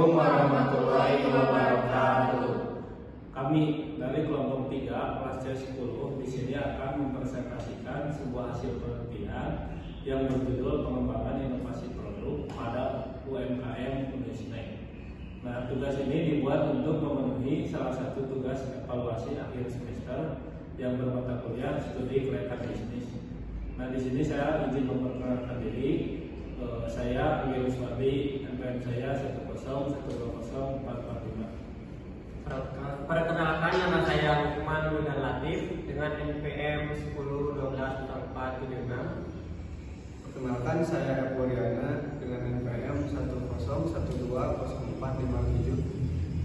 Assalamualaikum warahmatullahi wabarakatuh. Kami dari kelompok 3 kelas C10 di sini akan mempresentasikan sebuah hasil penelitian yang berjudul pengembangan inovasi produk pada UMKM Unisnek. Nah, tugas ini dibuat untuk memenuhi salah satu tugas evaluasi akhir semester yang bermata kuliah studi kereta bisnis. Nah, di sini saya izin memperkenalkan diri. Saya Anggi Ruswadi, NPM saya 101204445. Perkenalkan, nama saya Lukman Nurul Latif dengan NPM 10124476. Perkenalkan, saya Eko Riana dengan NPM 101204557.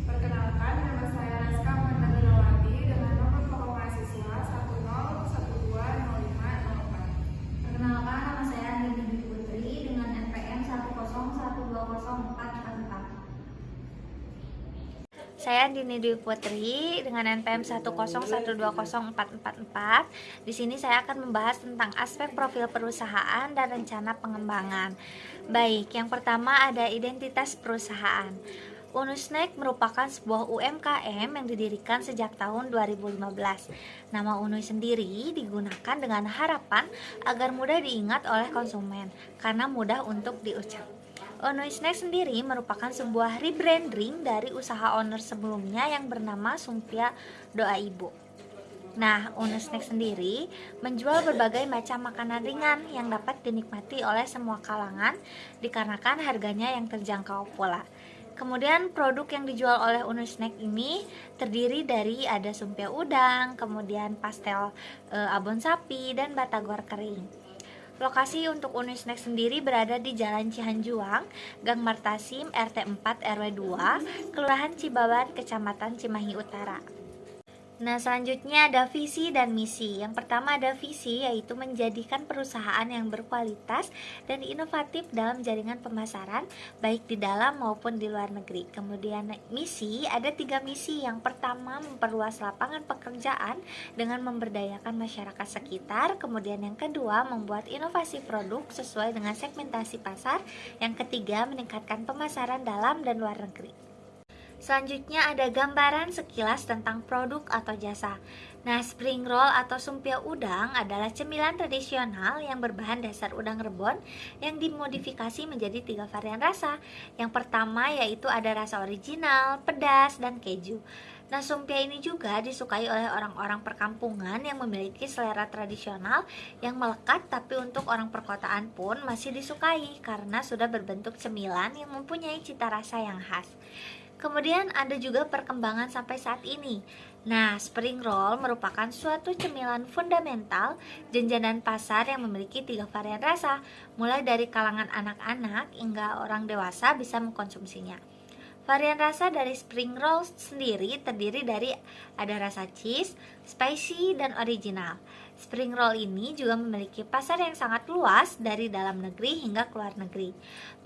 Perkenalkan, nama saya Naska Mandagrawati dengan nomor pokok mahasiswa 10120504. Perkenalkan, nama saya Andini Putri dengan NPM 101204444. Saya Andini Dwi Putri dengan NPM 101204444. Di sini saya akan membahas tentang aspek profil perusahaan dan rencana pengembangan. Baik, yang pertama ada identitas perusahaan. Unisnek merupakan sebuah UMKM yang didirikan sejak tahun 2015. Nama Unus sendiri digunakan dengan harapan agar mudah diingat oleh konsumen karena mudah untuk diucap. Unisnek sendiri merupakan sebuah rebranding dari usaha owner sebelumnya yang bernama Sumpia Doa Ibu. Nah, Unisnek sendiri menjual berbagai macam makanan ringan yang dapat dinikmati oleh semua kalangan dikarenakan harganya yang terjangkau pula. Kemudian produk yang dijual oleh Unisnek ini terdiri dari ada sumpia udang, kemudian pastel abon sapi, dan batagor kering. Lokasi untuk Unisnek sendiri berada di Jalan Cihanjuang, Gang Martasim, RT 4 RW 2, Kelurahan Cibaban, Kecamatan Cimahi Utara. Nah, selanjutnya ada visi dan misi. Yang pertama ada visi, yaitu menjadikan perusahaan yang berkualitas dan inovatif dalam jaringan pemasaran, baik di dalam maupun di luar negeri. Kemudian misi, ada 3 misi. Yang pertama, memperluas lapangan pekerjaan dengan memberdayakan masyarakat sekitar. Kemudian yang kedua, membuat inovasi produk sesuai dengan segmentasi pasar. Yang ketiga, meningkatkan pemasaran dalam dan luar negeri. Selanjutnya ada gambaran sekilas tentang produk atau jasa. Nah, spring roll atau sumpia udang adalah cemilan tradisional yang berbahan dasar udang rebon yang dimodifikasi menjadi 3 varian rasa. Yang pertama yaitu ada rasa original, pedas, dan keju. Nah, sumpia ini juga disukai oleh orang-orang perkampungan yang memiliki selera tradisional yang melekat, tapi untuk orang perkotaan pun masih disukai karena sudah berbentuk cemilan yang mempunyai cita rasa yang khas. Kemudian ada juga perkembangan sampai saat ini. Nah, spring roll merupakan suatu cemilan fundamental jajanan pasar yang memiliki 3 varian rasa, mulai dari kalangan anak-anak hingga orang dewasa bisa mengkonsumsinya. Varian rasa dari spring roll sendiri terdiri dari ada rasa cheese, spicy, dan original. Spring roll ini juga memiliki pasar yang sangat luas dari dalam negeri hingga ke luar negeri.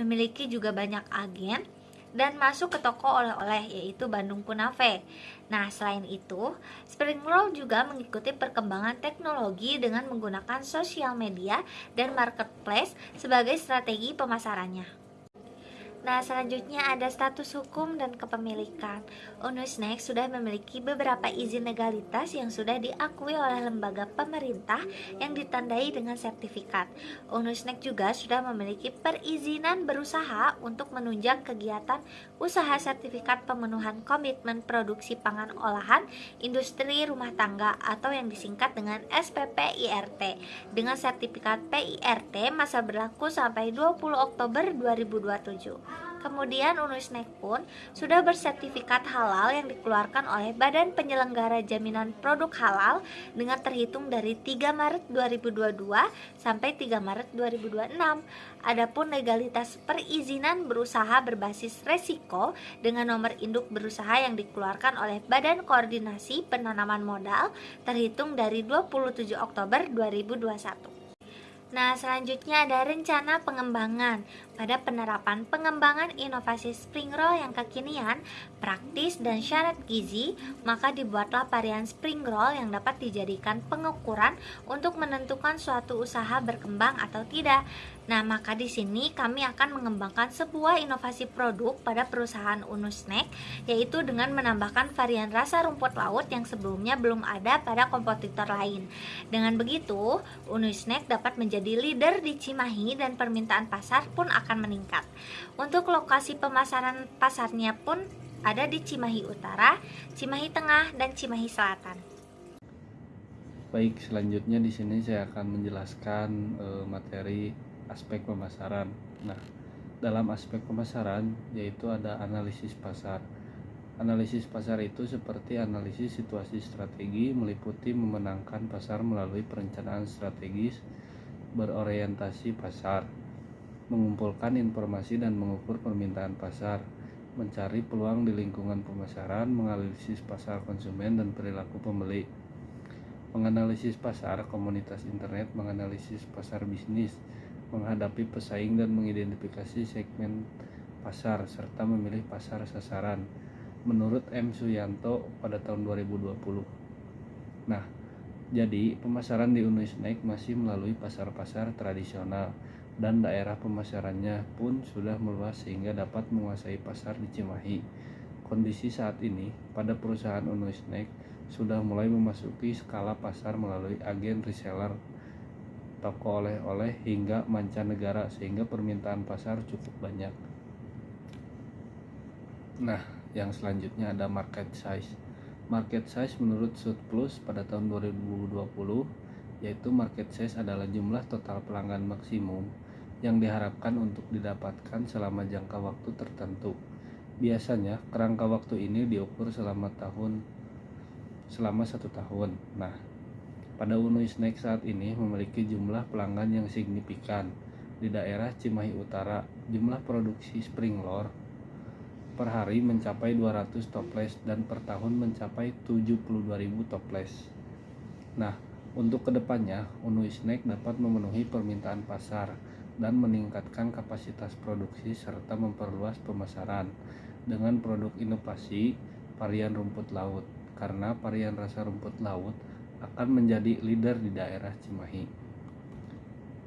Memiliki juga banyak agen dan masuk ke toko oleh-oleh yaitu Bandung Kunafe. Nah, selain itu, spring roll juga mengikuti perkembangan teknologi dengan menggunakan sosial media dan marketplace sebagai strategi pemasarannya. Nah, selanjutnya ada status hukum dan kepemilikan. Unisnek sudah memiliki beberapa izin legalitas yang sudah diakui oleh lembaga pemerintah yang ditandai dengan sertifikat. Unisnek juga sudah memiliki perizinan berusaha untuk menunjang kegiatan usaha sertifikat pemenuhan komitmen produksi pangan olahan industri rumah tangga atau yang disingkat dengan SPPIRT dengan sertifikat PIRT masa berlaku sampai 20 Oktober 2027. Kemudian Unisnek pun sudah bersertifikat halal yang dikeluarkan oleh Badan Penyelenggara Jaminan Produk Halal dengan terhitung dari 3 Maret 2022 sampai 3 Maret 2026. Adapun legalitas perizinan berusaha berbasis resiko dengan nomor induk berusaha yang dikeluarkan oleh Badan Koordinasi Penanaman Modal terhitung dari 27 Oktober 2021. Nah, selanjutnya ada rencana pengembangan. pada penerapan pengembangan inovasi spring roll yang kekinian, praktis, dan syarat gizi, maka dibuatlah varian spring roll yang dapat dijadikan pengukuran untuk menentukan suatu usaha berkembang atau tidak. Nah, maka di sini kami akan mengembangkan sebuah inovasi produk pada perusahaan Unu Snack, yaitu dengan menambahkan varian rasa rumput laut yang sebelumnya belum ada pada kompetitor lain. Dengan begitu, Unu Snack dapat menjadi leader di Cimahi dan permintaan pasar pun akan meningkat. Untuk lokasi pemasaran pasarnya pun ada di Cimahi Utara, Cimahi Tengah, dan Cimahi Selatan. Baik, selanjutnya di sini saya akan menjelaskan materi aspek pemasaran. Nah, dalam aspek pemasaran yaitu ada analisis pasar. Analisis pasar itu seperti analisis situasi strategi, meliputi memenangkan pasar melalui perencanaan strategis berorientasi pasar, mengumpulkan informasi dan mengukur permintaan pasar, mencari peluang di lingkungan pemasaran, menganalisis pasar konsumen dan perilaku pembeli, menganalisis pasar komunitas internet, menganalisis pasar bisnis, menghadapi pesaing dan mengidentifikasi segmen pasar, serta memilih pasar sasaran, menurut M. Suyanto pada tahun 2020. Nah, jadi pemasaran di Unu Snack masih melalui pasar-pasar tradisional dan daerah pemasarannya pun sudah meluas sehingga dapat menguasai pasar di Cimahi. Kondisi saat ini pada perusahaan Unu Snack sudah mulai memasuki skala pasar melalui agen reseller, toko oleh-oleh hingga mancanegara sehingga permintaan pasar cukup banyak. Nah, yang selanjutnya ada market size. Market size menurut Surplus pada tahun 2020 yaitu market size adalah jumlah total pelanggan maksimum yang diharapkan untuk didapatkan selama jangka waktu tertentu. Biasanya kerangka waktu ini diukur selama 1 tahun. Nah, pada Unu Snack saat ini memiliki jumlah pelanggan yang signifikan. Di daerah Cimahi Utara, jumlah produksi spring roll per hari mencapai 200 toples dan per tahun mencapai 72.000 toples. Nah, untuk kedepannya, Unu Snack dapat memenuhi permintaan pasar dan meningkatkan kapasitas produksi serta memperluas pemasaran dengan produk inovasi varian rumput laut, karena varian rasa rumput laut akan menjadi leader di daerah Cimahi.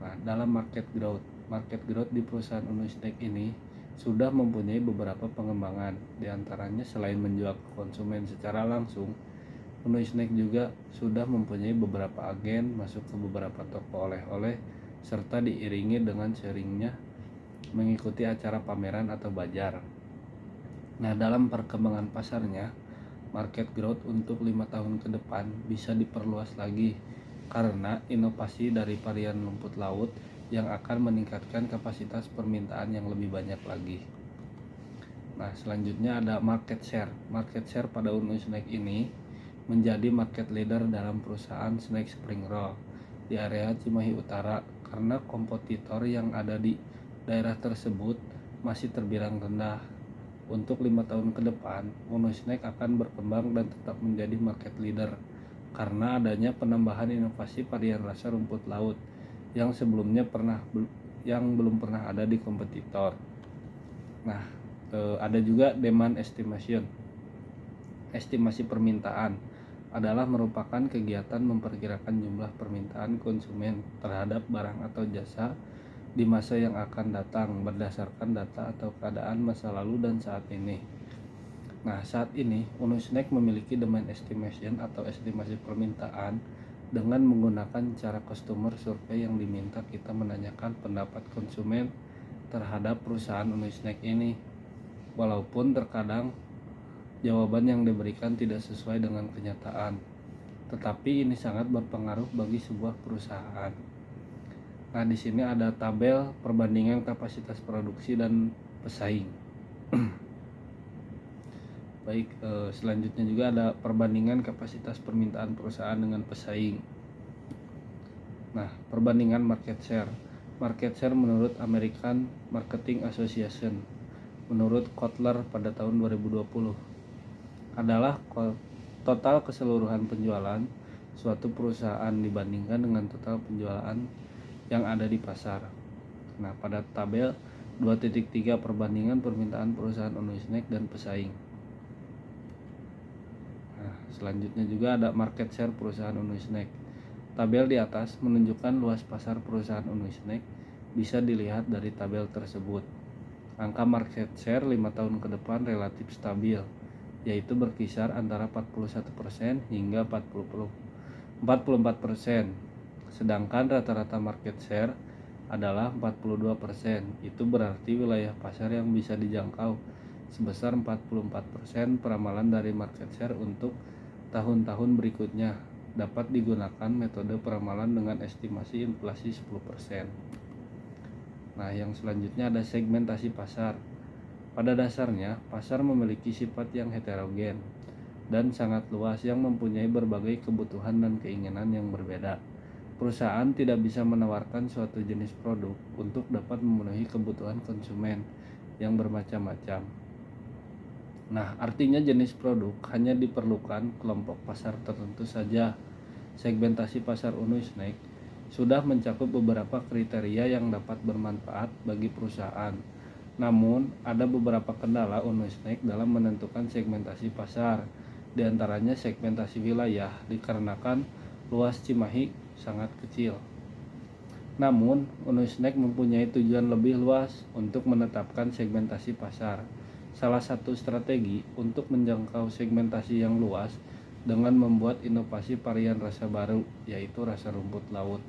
Nah, dalam market growth di perusahaan Unu Snack ini sudah mempunyai beberapa pengembangan. Di antaranya selain menjual ke konsumen secara langsung, Unu Snack juga sudah mempunyai beberapa agen masuk ke beberapa toko oleh-oleh serta diiringi dengan seringnya mengikuti acara pameran atau bazar. Nah, dalam perkembangan pasarnya, market growth untuk 5 tahun ke depan bisa diperluas lagi karena inovasi dari varian rumput laut yang akan meningkatkan kapasitas permintaan yang lebih banyak lagi. Nah, selanjutnya ada market share. Market share pada Unu Snack ini menjadi market leader dalam perusahaan snack spring roll di area Cimahi Utara karena kompetitor yang ada di daerah tersebut masih terbilang rendah. Untuk 5 tahun ke depan, Unu Snack akan berkembang dan tetap menjadi market leader karena adanya penambahan inovasi varian rasa rumput laut yang sebelumnya belum pernah ada di kompetitor. Nah, ada juga demand estimation. Estimasi permintaan adalah merupakan kegiatan memperkirakan jumlah permintaan konsumen terhadap barang atau jasa di masa yang akan datang berdasarkan data atau keadaan masa lalu dan saat ini. Nah, saat ini Unu Snack memiliki demand estimation atau estimasi permintaan dengan menggunakan cara customer survey yang diminta kita menanyakan pendapat konsumen terhadap perusahaan Unu Snack ini. Walaupun terkadang jawaban yang diberikan tidak sesuai dengan kenyataan, tetapi ini sangat berpengaruh bagi sebuah perusahaan. Nah, di sini ada tabel perbandingan kapasitas produksi dan pesaing. Baik, selanjutnya juga ada perbandingan kapasitas permintaan perusahaan dengan pesaing. Nah, perbandingan market share. Market share menurut American Marketing Association, menurut Kotler pada tahun 2020, adalah total keseluruhan penjualan suatu perusahaan dibandingkan dengan total penjualan yang ada di pasar. Nah, pada tabel 2.3 Perbandingan permintaan perusahaan Unisnack dan pesaing. Nah, selanjutnya juga ada market share perusahaan Unisnack. Tabel di atas menunjukkan luas pasar perusahaan Unisnack. Bisa dilihat dari tabel tersebut. Angka market share 5 tahun ke depan relatif stabil, yaitu berkisar antara 41% hingga 44%. Sedangkan rata-rata market share adalah 42%. Itu berarti wilayah pasar yang bisa dijangkau sebesar 44%. Peramalan dari market share untuk tahun-tahun berikutnya dapat digunakan metode peramalan dengan estimasi inflasi 10%. Nah, yang selanjutnya ada segmentasi pasar. Pada dasarnya, pasar memiliki sifat yang heterogen dan sangat luas yang mempunyai berbagai kebutuhan dan keinginan yang berbeda. Perusahaan tidak bisa menawarkan suatu jenis produk untuk dapat memenuhi kebutuhan konsumen yang bermacam-macam. Nah, artinya jenis produk hanya diperlukan kelompok pasar tertentu saja. Segmentasi pasar Unisnack sudah mencakup beberapa kriteria yang dapat bermanfaat bagi perusahaan. Namun, ada beberapa kendala Unisnack dalam menentukan segmentasi pasar. Di antaranya segmentasi wilayah, dikarenakan luas Cimahi sangat kecil. Namun, Unisnack mempunyai tujuan lebih luas untuk menetapkan segmentasi pasar. Salah satu strategi untuk menjangkau segmentasi yang luas dengan membuat inovasi varian rasa baru, yaitu rasa rumput laut.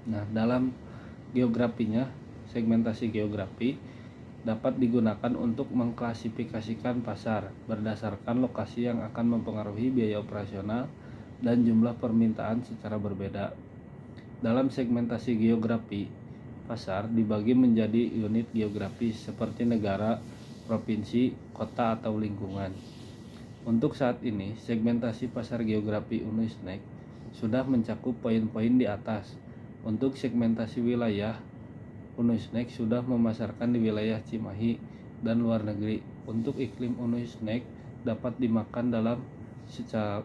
Nah, dalam geografinya, segmentasi geografi dapat digunakan untuk mengklasifikasikan pasar berdasarkan lokasi yang akan mempengaruhi biaya operasional dan jumlah permintaan secara berbeda. Dalam segmentasi geografi, pasar dibagi menjadi unit geografis seperti negara, provinsi, kota, atau lingkungan. Untuk saat ini, segmentasi pasar geografi Unisnack sudah mencakup poin-poin di atas. Untuk segmentasi wilayah, Unisnack sudah memasarkan di wilayah Cimahi dan luar negeri. Untuk iklim, Unisnack dapat dimakan dalam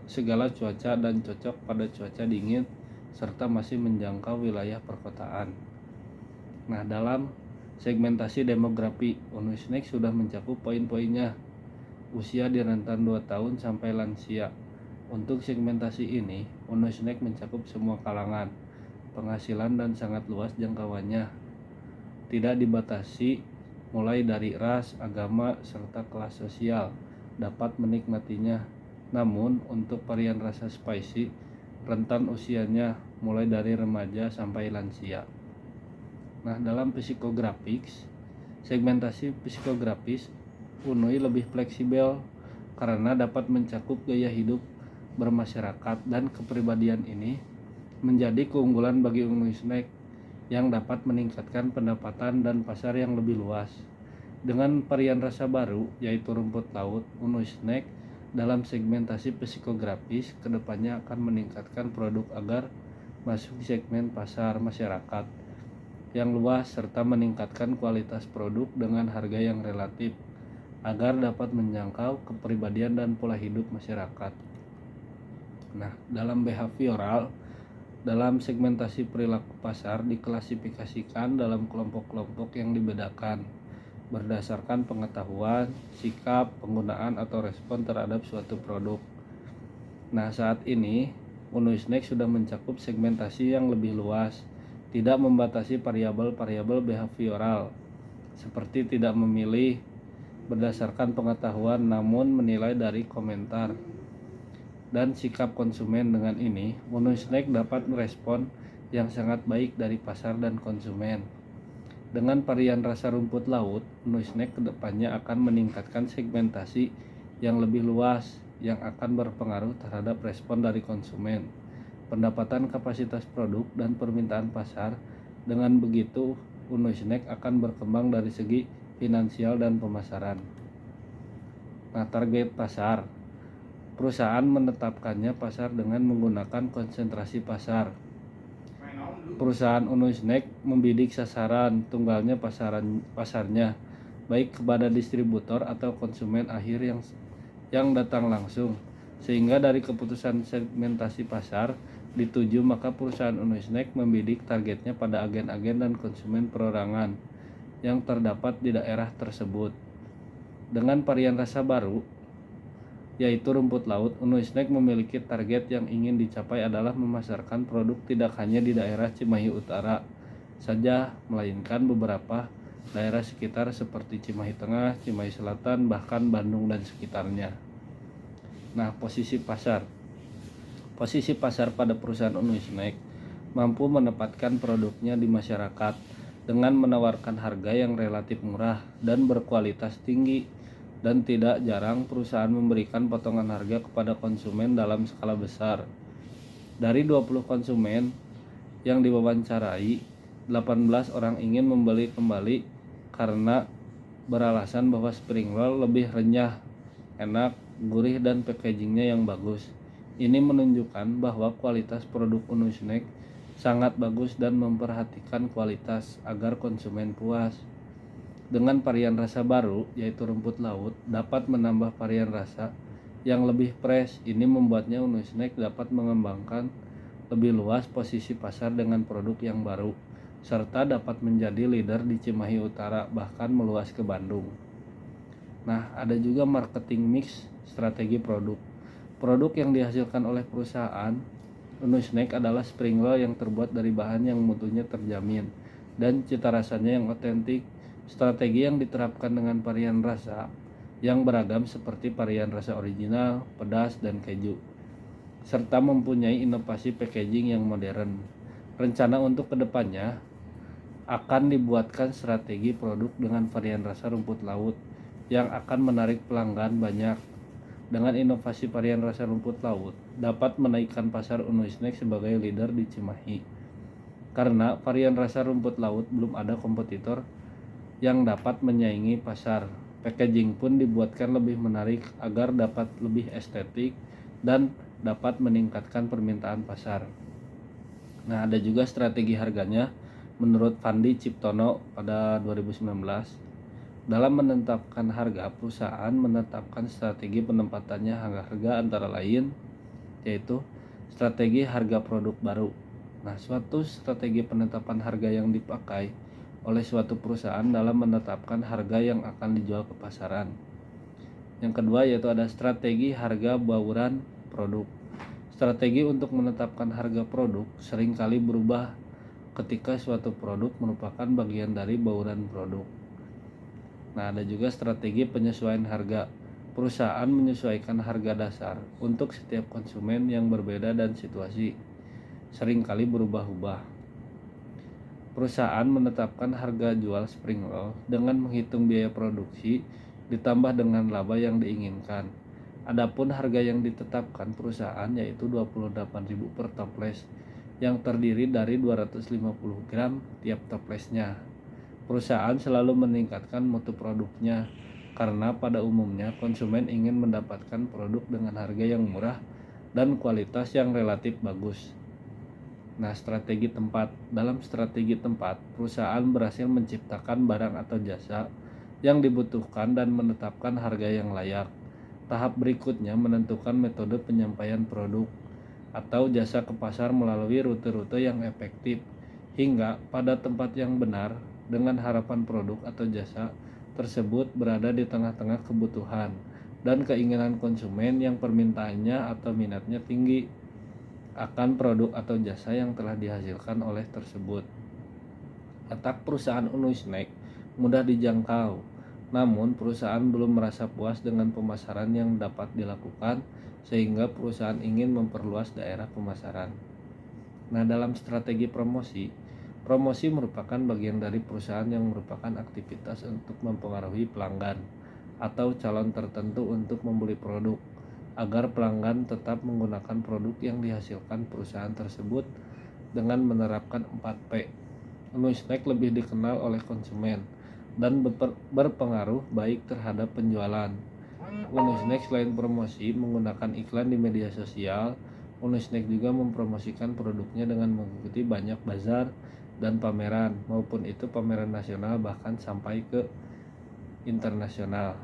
segala cuaca dan cocok pada cuaca dingin serta masih menjangkau wilayah perkotaan. Nah, dalam segmentasi demografi, Unisnack sudah mencakup poin-poinnya. Usia di rentan 2 tahun sampai lansia. Untuk segmentasi ini, Unisnack mencakup semua kalangan, penghasilan, dan sangat luas jangkauannya. Tidak dibatasi mulai dari ras, agama, serta kelas sosial dapat menikmatinya. Namun, untuk varian rasa spicy, rentan usianya mulai dari remaja sampai lansia. Nah, dalam psikografis, segmentasi psikografis Unui lebih fleksibel karena dapat mencakup gaya hidup bermasyarakat, dan kepribadian ini menjadi keunggulan bagi Unisnack yang dapat meningkatkan pendapatan dan pasar yang lebih luas. Dengan varian rasa baru, yaitu rumput laut, Unisnack dalam segmentasi psikografis kedepannya akan meningkatkan produk agar masuk di segmen pasar masyarakat yang luas serta meningkatkan kualitas produk dengan harga yang relatif agar dapat menjangkau kepribadian dan pola hidup masyarakat. Nah, dalam behavioral, dalam segmentasi perilaku pasar diklasifikasikan dalam kelompok-kelompok yang dibedakan berdasarkan pengetahuan, sikap, penggunaan, atau respon terhadap suatu produk. Nah, saat ini Unisnack sudah mencakup segmentasi yang lebih luas, tidak membatasi variabel-variabel behavioral, seperti tidak memilih berdasarkan pengetahuan namun menilai dari komentar dan sikap konsumen. Dengan ini, Unisnack dapat merespon yang sangat baik dari pasar dan konsumen. Dengan varian rasa rumput laut, Unisnack kedepannya akan meningkatkan segmentasi yang lebih luas yang akan berpengaruh terhadap respon dari konsumen, pendapatan, kapasitas produk, dan permintaan pasar. Dengan begitu, Unisnack akan berkembang dari segi finansial dan pemasaran. Nah, target pasar. Perusahaan menetapkannya pasar dengan menggunakan konsentrasi pasar. Perusahaan Unisnack membidik sasaran tunggalnya pasarnya, baik kepada distributor atau konsumen akhir yang datang langsung. Sehingga dari keputusan segmentasi pasar dituju, maka perusahaan Unisnack membidik targetnya pada agen-agen dan konsumen perorangan yang terdapat di daerah tersebut. Dengan varian rasa baru, yaitu rumput laut, Unui Snack memiliki target yang ingin dicapai adalah memasarkan produk tidak hanya di daerah Cimahi Utara saja, melainkan beberapa daerah sekitar seperti Cimahi Tengah, Cimahi Selatan, bahkan Bandung dan sekitarnya. Nah, posisi pasar pada perusahaan Unui Snack mampu menempatkan produknya di masyarakat dengan menawarkan harga yang relatif murah dan berkualitas tinggi, dan tidak jarang perusahaan memberikan potongan harga kepada konsumen dalam skala besar. Dari 20 konsumen yang diwawancarai, 18 orang ingin membeli kembali karena beralasan bahwa spring roll lebih renyah, enak, gurih, dan packagingnya yang bagus. Ini menunjukkan bahwa kualitas produk Unui Snack sangat bagus dan memperhatikan kualitas agar konsumen puas. Dengan varian rasa baru, yaitu rumput laut, dapat menambah varian rasa yang lebih fresh. Ini membuatnya Unui Snack dapat mengembangkan lebih luas posisi pasar dengan produk yang baru, serta dapat menjadi leader di Cimahi Utara, bahkan meluas ke Bandung. Nah, ada juga marketing mix strategi produk. Produk yang dihasilkan oleh perusahaan Unui Snack adalah spring roll yang terbuat dari bahan yang mutunya terjamin dan cita rasanya yang otentik. Strategi yang diterapkan dengan varian rasa yang beragam seperti varian rasa original, pedas, dan keju, serta mempunyai inovasi packaging yang modern. Rencana untuk kedepannya akan dibuatkan strategi produk dengan varian rasa rumput laut yang akan menarik pelanggan banyak. Dengan inovasi varian rasa rumput laut dapat menaikkan pasar Unui Snack sebagai leader di Cimahi. Karena varian rasa rumput laut belum ada kompetitor yang dapat menyaingi pasar. Packaging pun dibuatkan lebih menarik agar dapat lebih estetik dan dapat meningkatkan permintaan pasar. Nah, ada juga strategi harganya menurut Fandi Ciptono pada 2019. Dalam menetapkan harga, perusahaan menetapkan strategi penempatannya harga antara lain yaitu strategi harga produk baru. Nah, suatu strategi penetapan harga yang dipakai oleh suatu perusahaan dalam menetapkan harga yang akan dijual ke pasaran. Yang kedua yaitu ada strategi harga bauran produk. Strategi untuk menetapkan harga produk seringkali berubah ketika suatu produk merupakan bagian dari bauran produk. Nah, ada juga strategi penyesuaian harga. Perusahaan menyesuaikan harga dasar untuk setiap konsumen yang berbeda dan situasi seringkali berubah-ubah. Perusahaan menetapkan harga jual spring roll dengan menghitung biaya produksi ditambah dengan laba yang diinginkan. Adapun harga yang ditetapkan perusahaan yaitu 28.000 per toples yang terdiri dari 250 gram tiap toplesnya. Perusahaan selalu meningkatkan mutu produknya karena pada umumnya konsumen ingin mendapatkan produk dengan harga yang murah dan kualitas yang relatif bagus. Nah, strategi tempat. Dalam strategi tempat, perusahaan berhasil menciptakan barang atau jasa yang dibutuhkan dan menetapkan harga yang layak. Tahap berikutnya menentukan metode penyampaian produk atau jasa ke pasar melalui rute-rute yang efektif hingga pada tempat yang benar, dengan harapan produk atau jasa tersebut berada di tengah-tengah kebutuhan dan keinginan konsumen yang permintaannya atau minatnya tinggi akan produk atau jasa yang telah dihasilkan oleh tersebut. Letak perusahaan Unui Snack mudah dijangkau, namun perusahaan belum merasa puas dengan pemasaran yang dapat dilakukan sehingga perusahaan ingin memperluas daerah pemasaran. Nah, dalam strategi promosi merupakan bagian dari perusahaan yang merupakan aktivitas untuk mempengaruhi pelanggan atau calon tertentu untuk membeli produk agar pelanggan tetap menggunakan produk yang dihasilkan perusahaan tersebut dengan menerapkan 4P. Unui Snack lebih dikenal oleh konsumen dan berpengaruh baik terhadap penjualan. Unui Snack selain promosi menggunakan iklan di media sosial, Unui Snack juga mempromosikan produknya dengan mengikuti banyak bazar dan pameran, maupun itu pameran nasional bahkan sampai ke internasional.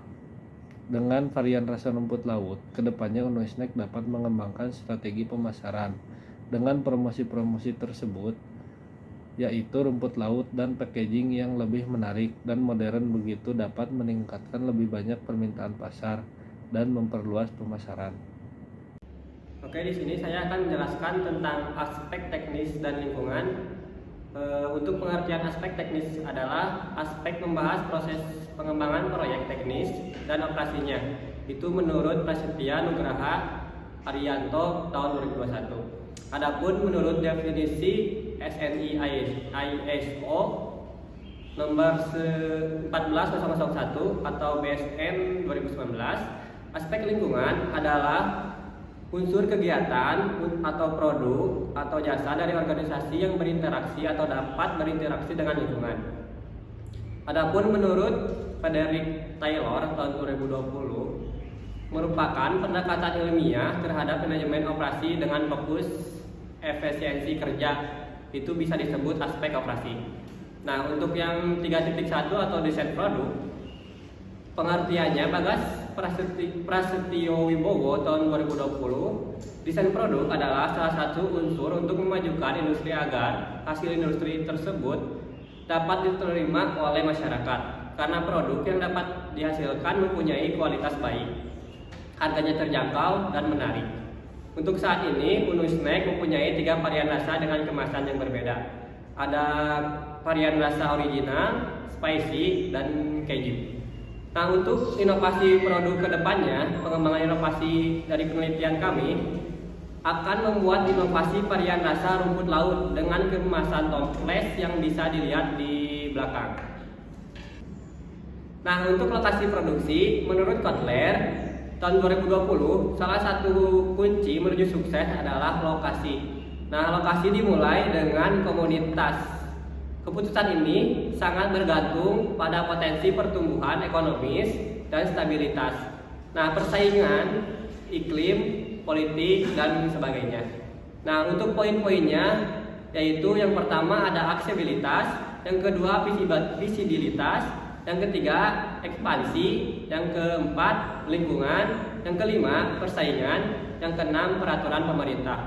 Dengan varian rasa rumput laut, kedepannya Unui Snack dapat mengembangkan strategi pemasaran. Dengan promosi-promosi tersebut yaitu rumput laut dan packaging yang lebih menarik dan modern begitu dapat meningkatkan lebih banyak permintaan pasar dan memperluas pemasaran. Oke, di sini saya akan menjelaskan tentang aspek teknis dan lingkungan. Untuk pengertian aspek teknis adalah aspek membahas proses pengembangan proyek teknis dan operasinya. Itu menurut Prasetya Nugraha Arianto tahun 2021. Adapun menurut definisi SNI ISO nomor 14001 atau BSN 2019, aspek lingkungan adalah unsur kegiatan atau produk atau jasa dari organisasi yang berinteraksi atau dapat berinteraksi dengan lingkungan. Adapun menurut Frederick Taylor tahun 2020 merupakan pendekatan ilmiah terhadap manajemen operasi dengan fokus efisiensi kerja. Itu bisa disebut aspek operasi. Nah, untuk yang 3.1 atau desain produk, pengertiannya Bagas Prasetyo Wibowo tahun 2020, desain produk adalah salah satu unsur untuk memajukan industri agar hasil industri tersebut dapat diterima oleh masyarakat karena produk yang dapat dihasilkan mempunyai kualitas baik, harganya terjangkau dan menarik. Untuk saat ini, Unusnack mempunyai 3 varian rasa dengan kemasan yang berbeda. Ada varian rasa original, spicy, dan keju. Nah, untuk inovasi produk kedepannya, pengembangan inovasi dari penelitian kami akan membuat inovasi varian rasa rumput laut dengan kemasan toples yang bisa dilihat di belakang. Nah, untuk lokasi produksi, menurut Kotler, tahun 2020, salah satu kunci menuju sukses adalah lokasi. Nah, lokasi dimulai dengan komoditas. Keputusan ini sangat bergantung pada potensi pertumbuhan ekonomis dan stabilitas. Nah, persaingan, iklim, politik, dan sebagainya. Nah, untuk poin-poinnya yaitu yang pertama ada aksesibilitas, yang kedua visibilitas, yang ketiga ekspansi, yang keempat lingkungan, yang kelima persaingan, yang keenam peraturan pemerintah.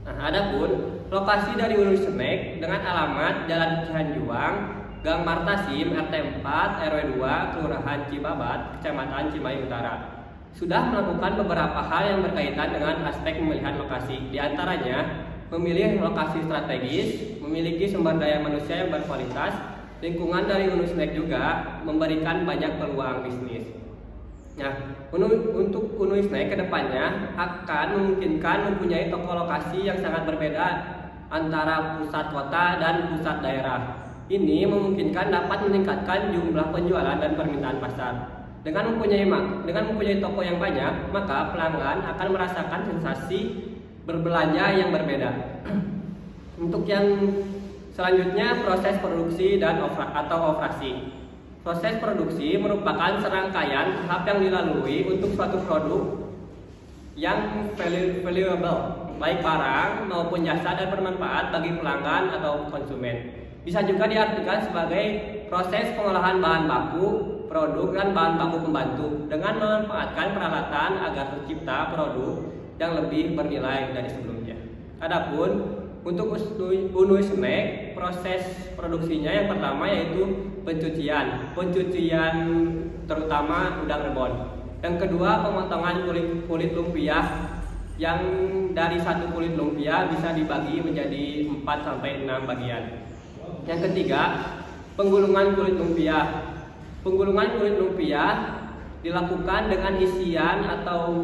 Nah, adapun lokasi dari Unusnack dengan alamat Jalan Cihanjuang, Gang Martasim, RT 4, RW 2, Kelurahan Cibabat, Kecamatan Cimahi Utara, sudah melakukan beberapa hal yang berkaitan dengan aspek pemilihan lokasi. Di antaranya memilih lokasi strategis, memiliki sumber daya manusia yang berkualitas. Lingkungan dari Unusnack juga memberikan banyak peluang bisnis. Nah, untuk Unusnack kedepannya akan memungkinkan mempunyai toko lokasi yang sangat berbeda antara pusat kota dan pusat daerah. Ini memungkinkan dapat meningkatkan jumlah penjualan dan permintaan pasar. Dengan mempunyai toko yang banyak, maka pelanggan akan merasakan sensasi berbelanja yang berbeda. Untuk yang selanjutnya, proses produksi dan operasi. Proses produksi merupakan serangkaian tahap yang dilalui untuk suatu produk yang valuable, baik barang maupun jasa dan bermanfaat bagi pelanggan atau konsumen. Bisa juga diartikan sebagai proses pengolahan bahan baku, produk dan bahan baku pembantu dengan memanfaatkan peralatan agar tercipta produk yang lebih bernilai dari sebelumnya. Adapun untuk Unusnack, proses produksinya yang pertama yaitu pencucian terutama udang rebon. Yang kedua, pemotongan kulit lumpia yang dari satu kulit lumpia bisa dibagi menjadi 4-6 bagian. Yang ketiga, penggulungan kulit lumpia. Penggulungan kulit lumpia dilakukan dengan isian atau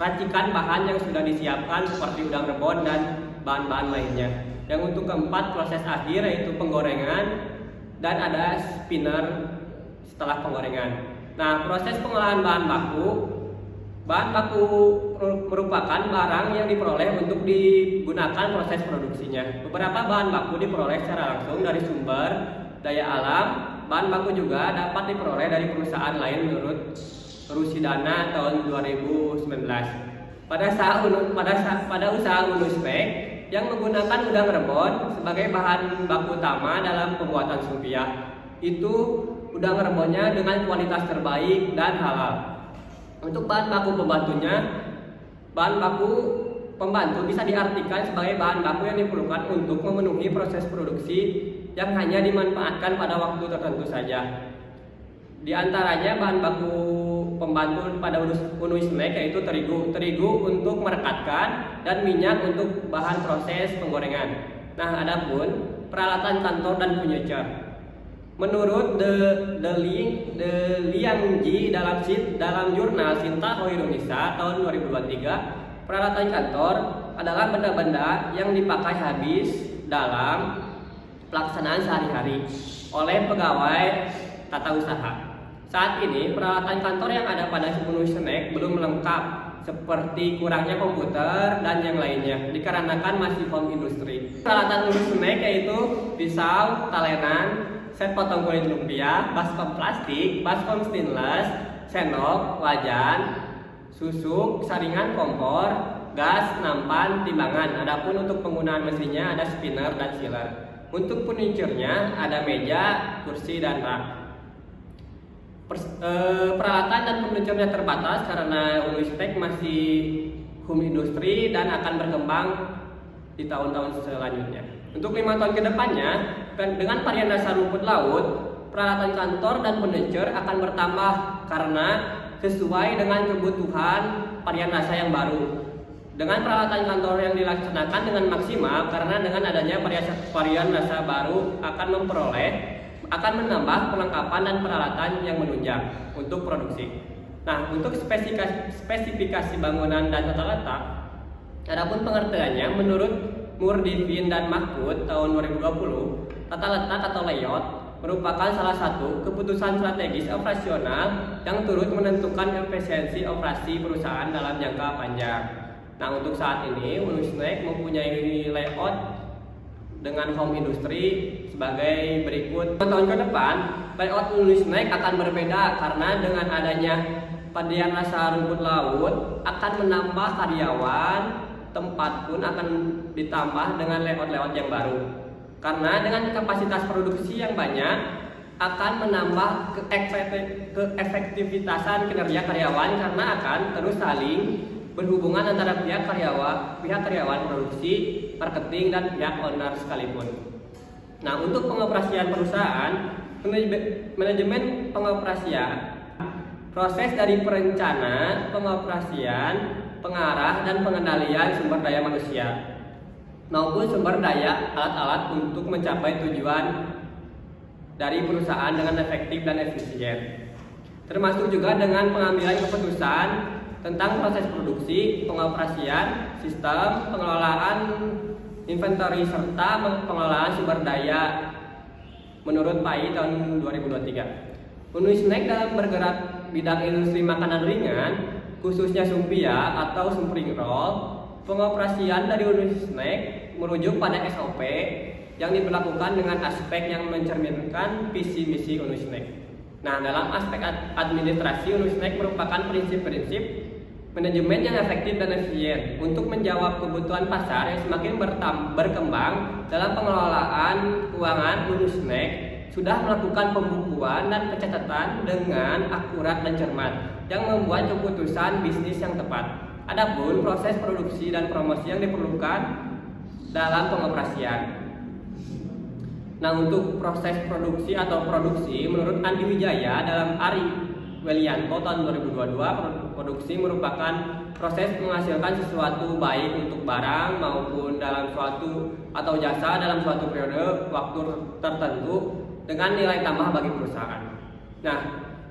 racikan bahan yang sudah disiapkan seperti udang rebon dan bahan-bahan lainnya. Yang untuk keempat, proses akhir yaitu penggorengan dan ada spinner setelah penggorengan. Nah, proses pengolahan bahan baku merupakan barang yang diperoleh untuk digunakan proses produksinya. Beberapa bahan baku diperoleh secara langsung dari sumber daya alam. Bahan baku juga dapat diperoleh dari perusahaan lain menurut Rusidana tahun 2019. Pada usaha Unusnack yang menggunakan udang rebon sebagai bahan baku utama dalam pembuatan lumpia, itu udang rebonnya dengan kualitas terbaik dan halal. Untuk bahan baku pembantunya, bahan baku pembantu bisa diartikan sebagai bahan baku yang diperlukan untuk memenuhi proses produksi yang hanya dimanfaatkan pada waktu tertentu saja. Di antaranya bahan baku pembantu pada unui snack yaitu terigu untuk merekatkan dan minyak untuk bahan proses penggorengan. Nah, adapun peralatan kantor dan furniture. Menurut The Liangji dalam jurnal Sinta Ho Indonesia tahun 2023, peralatan kantor adalah benda-benda yang dipakai habis dalam pelaksanaan sehari-hari oleh pegawai tata usaha. Saat ini peralatan kantor yang ada pada unui snack belum lengkap, seperti kurangnya komputer dan yang lainnya dikarenakan masih home industry. Peralatan unui snack yaitu pisau, talenan, set potong kulit lumpia, baskom plastik, baskom stainless, sendok, wajan, susuk, saringan kompor, gas, nampan, timbangan. Adapun untuk penggunaan mesinnya ada spinner dan sealer. Untuk furniture-nya ada meja, kursi, dan rak. Peralatan dan furniture-nya terbatas karena unui snack masih home industry dan akan berkembang di tahun-tahun selanjutnya. Untuk 5 tahun ke depannya, dengan varian rasa rumput laut, peralatan kantor dan furniture akan bertambah karena sesuai dengan kebutuhan varian rasa yang baru. Dengan peralatan kantor yang dilaksanakan dengan maksimal karena dengan adanya varian rasa baru akan menambah perlengkapan dan peralatan yang menunjang untuk produksi. Nah, untuk spesifikasi bangunan dan tata letak, adapun pengertiannya menurut Murdivin dan Mahfud tahun 2020, tata letak atau layout merupakan salah satu keputusan strategis operasional yang turut menentukan efisiensi operasi perusahaan dalam jangka panjang. Nah, untuk saat ini unui snack mempunyai layout dengan home industry sebagai berikut. 5 tahun ke depan, layout unui snack akan berbeda karena dengan adanya varian rasa rumput laut akan menambah karyawan, tempat pun akan ditambah dengan layout yang baru. Karena dengan kapasitas produksi yang banyak akan menambah keefektivitasan kinerja karyawan karena akan terus saling berhubungan antara pihak karyawan produksi, marketing, dan pihak owner sekalipun. Nah, untuk pengoperasian perusahaan, manajemen pengoperasian, proses dari perencanaan, pengoperasian, pengarah, dan pengendalian sumber daya manusia maupun sumber daya alat-alat untuk mencapai tujuan dari perusahaan dengan efektif dan efisien. Termasuk juga dengan pengambilan keputusan tentang proses produksi, pengoperasian, sistem, pengelolaan inventory, serta pengelolaan sumber daya menurut PAI tahun 2023. Unui snack dalam bergerak bidang industri makanan ringan, khususnya sumpia atau spring roll. Pengoperasian dari unui snack merujuk pada SOP yang diberlakukan dengan aspek yang mencerminkan visi misi unui snack. Nah, dalam aspek administrasi, unui snack merupakan prinsip-prinsip manajemen yang efektif dan efisien untuk menjawab kebutuhan pasar yang semakin berkembang. Dalam pengelolaan keuangan, unui snack sudah melakukan pembukuan dan pencatatan dengan akurat dan cermat yang membuat keputusan bisnis yang tepat. Adapun proses produksi dan promosi yang diperlukan dalam pengoperasian. Nah, untuk proses produksi menurut Andi Wijaya dalam Ari Welianto tahun 2022, produksi merupakan proses menghasilkan sesuatu baik untuk barang maupun dalam suatu atau jasa dalam suatu periode waktu tertentu dengan nilai tambah bagi perusahaan. Nah,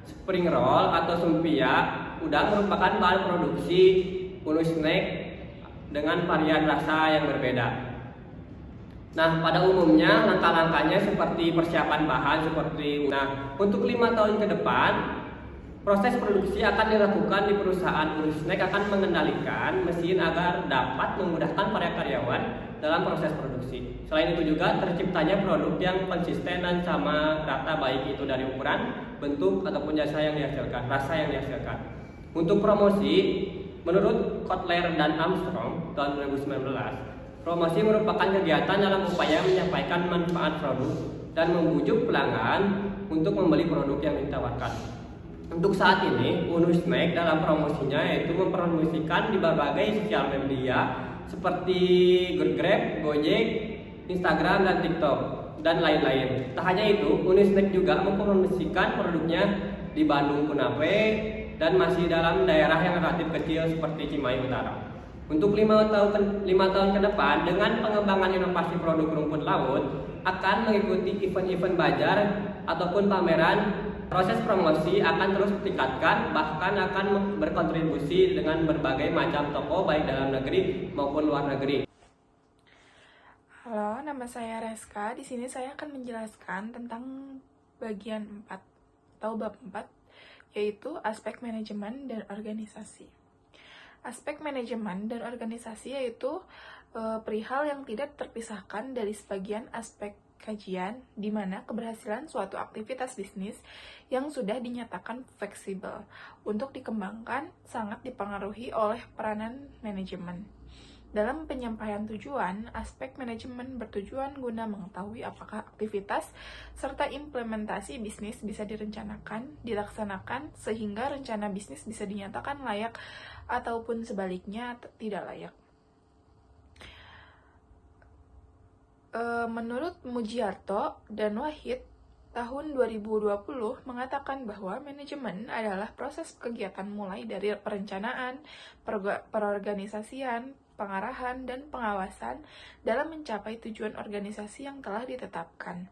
spring roll atau sumpia udang merupakan bahan produksi unui snack dengan varian rasa yang berbeda. Nah, pada umumnya langkah-langkahnya seperti persiapan bahan untuk 5 tahun ke depan, proses produksi akan dilakukan di perusahaan unui snack akan mengendalikan mesin agar dapat memudahkan para karyawan dalam proses produksi. Selain itu juga terciptanya produk yang konsisten dan sama rata, baik itu dari ukuran, bentuk, ataupun rasa yang dihasilkan. Untuk promosi, menurut Kotler dan Armstrong tahun 2019, promosi merupakan kegiatan dalam upaya menyampaikan manfaat produk dan membujuk pelanggan untuk membeli produk yang ditawarkan. Untuk saat ini, unui snack dalam promosinya yaitu mempromosikan di berbagai sosial media seperti Grab, Gojek, Instagram, dan TikTok, dan lain-lain. Tak hanya itu, Unisnack juga mempromosikan produknya di Bandung Kunape dan masih dalam daerah yang relatif kecil seperti Cimahi Utara. Untuk 5 tahun ke depan, dengan pengembangan inovasi produk rumput laut, akan mengikuti event-event bazar ataupun pameran. Proses promosi akan terus ditingkatkan, bahkan akan berkontribusi dengan berbagai macam toko baik dalam negeri maupun luar negeri. Halo, nama saya Reska. Di sini saya akan menjelaskan tentang bagian 4 atau bab 4, yaitu aspek manajemen dan organisasi. Aspek manajemen dan organisasi yaitu perihal yang tidak terpisahkan dari sebagian aspek kajian, di mana keberhasilan suatu aktivitas bisnis yang sudah dinyatakan fleksibel untuk dikembangkan sangat dipengaruhi oleh peranan manajemen. Dalam penyampaian tujuan, aspek manajemen bertujuan guna mengetahui apakah aktivitas serta implementasi bisnis bisa dilaksanakan sehingga rencana bisnis bisa dinyatakan layak ataupun sebaliknya tidak layak. Menurut Mujiarto dan Wahid, tahun 2020 mengatakan bahwa manajemen adalah proses kegiatan mulai dari perencanaan, perorganisasian, pengarahan, dan pengawasan dalam mencapai tujuan organisasi yang telah ditetapkan.